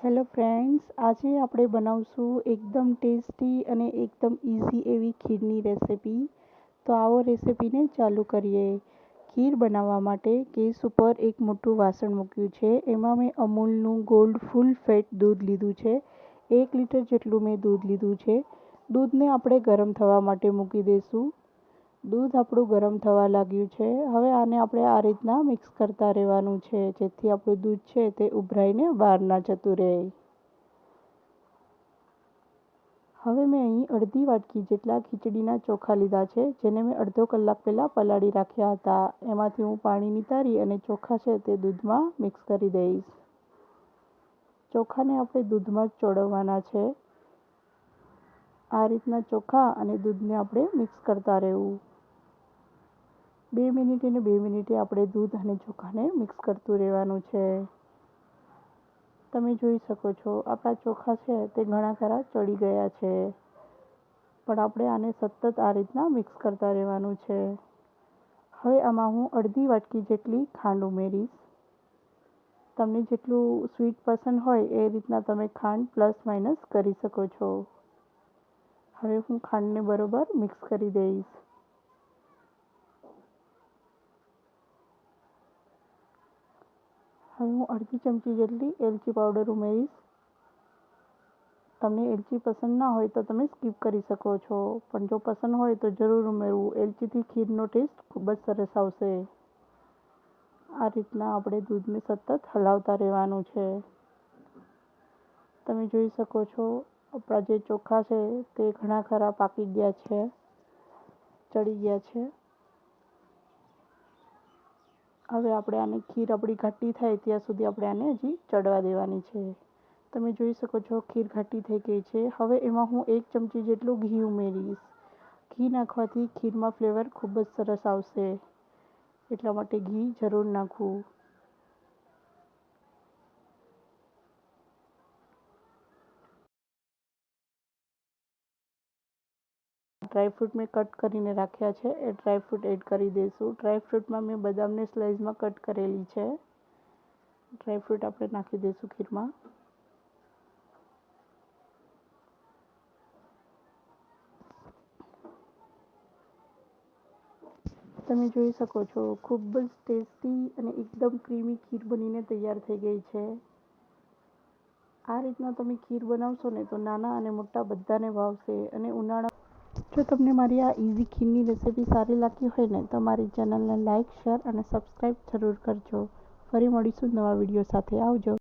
Hello friends, આજે આપણે બનાવશું એકદમ ટેસ્ટી અને એકદમ ઇઝી એવી ખીરની રેસિપી. તો આવો રેસિપીને ચાલુ કરીએ. ખીર બનાવવા માટે ગેસ ઉપર એક મોટું વાસણ મૂક્યું છે. એમાં મેં અમૂલનું ગોલ્ડ ફૂલ ફેટ દૂધ લીધું છે. 1 લીટર જેટલું મેં દૂધ લીધું છે. દૂધને આપણે ગરમ થવા માટે મૂકી દઈશું. દૂધ આપણું ગરમ થવા લાગ્યું છે. હવે આને આપણે આ રીતના મિક્સ કરતા રહેવાનું છે, જેથી આપણું દૂધ છે તે ઉભરાઈને બહાર ના જતું રહે. હવે મેં અહીં અડધી વાટકી જેટલા ખીચડીના ચોખા લીધા છે, જેને મેં અડધો કલાક પહેલાં પલાળી રાખ્યા હતા. એમાંથી હું પાણી નિતારી અને ચોખા છે તે દૂધમાં મિક્સ કરી દઈશ. ચોખાને આપણે દૂધમાં જ ચોળવવાના છે. આ રીતના ચોખા અને દૂધને આપણે મિક્સ કરતા રહેવું. 2 મિનિટ અને 2 મિનિટે આપણે દૂધ અને ચોખાને મિક્સ કરતું રહેવાનું છે. તમે જોઈ શકો છો આપણા ચોખા છે તે ઘણા ખરા ચડી ગયા છે, પણ આપણે આને સતત આ રીતના મિક્સ કરતા રહેવાનું છે. હવે આમાં હું અડધી વાટકી જેટલી ખાંડ ઉમેરીશ. તમને જેટલું સ્વીટ પસંદ હોય એ રીતના તમે ખાંડ પ્લસ માઇનસ કરી શકો છો. હવે હું ખાંડને બરોબર મિક્સ કરી દઈશ. હવે હું અડધી ચમચી જેટલી એલચી પાવડર ઉમેરીશ. તમને એલચી પસંદ ના હોય તો તમે સ્કીપ કરી શકો છો, પણ જો પસંદ હોય તો જરૂર ઉમેરવું. એલચીથી ખીરનો ટેસ્ટ ખૂબ જ સરસ આવશે. આ રીતના આપણે દૂધને સતત હલાવતા રહેવાનું છે. તમે જોઈ શકો છો આપણા જે ચોખા છે તે ઘણા ખરા પાકી ગયા છે, ચડી ગયા છે. હવે આપણે આને ખીર આપણી ઘાટી થાય ત્યાં સુધી આપણે આને હજી ચડવા દેવાની છે. તમે જોઈ શકો છો ખીર ઘાટી થઈ ગઈ છે. હવે એમાં હું 1 ચમચી જેટલું ઘી ઉમેરીશ. ઘી નાખવાથી ખીરમાં ફ્લેવર ખૂબ જ સરસ આવશે, એટલા માટે ઘી જરૂર નાખવું. ડ્રાયફ્રૂટ મેં કટ કરીને રાખ્યા છે એ ડ્રાયફ્રૂટ એડ કરી દઈશું. ડ્રાયફ્રૂટમાં મેં બદામને સ્લાઇસમાં કટ કરેલી છે. ડ્રાયફ્રૂટ આપણે નાખી દઈશું ખીરમાં. તમે જોઈ શકો છો ખૂબ જ ટેસ્ટી અને એકદમ ક્રીમી ખીર બનીને તૈયાર થઈ ગઈ છે. આ રીતના તમે ખીર બનાવશો ને તો નાના અને મોટા બધાને ભાવશે. અને જો તમને મારી આ ઇઝી ખીરની રેસિપી સારી લાગી હોય ને તો મારી ચેનલને લાઇક, શેર અને સબસ્ક્રાઈબ જરૂર કરજો. ફરી મળીશું નવા વિડીયો સાથે. આવજો.